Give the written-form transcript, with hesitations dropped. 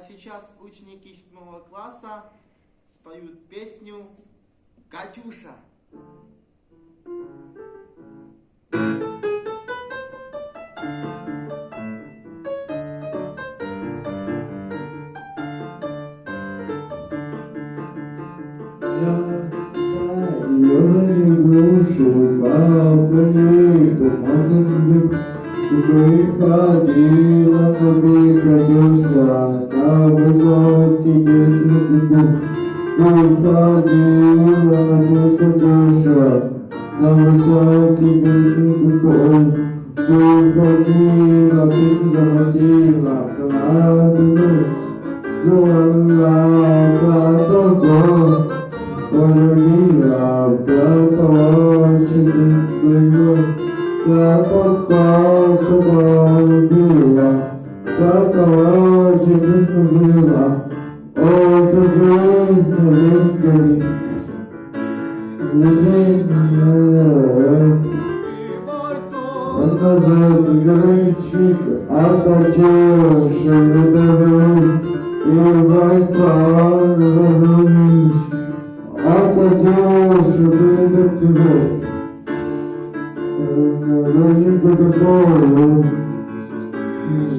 сейчас ученики 7 класса споют песню «Катюша». Грушу капли туманных выходила на берег Катюша на высокий берег. Выходила на берег Катюша на высокий берег. Выходила, песню заводила, красную, звала платоком. Полюбила платочек, платок полюбила, платочек исправила. Ой, какой снежинкой, она зовет горячик, а Катюша не и бойца не а Катюша придет тебе, роженька такого.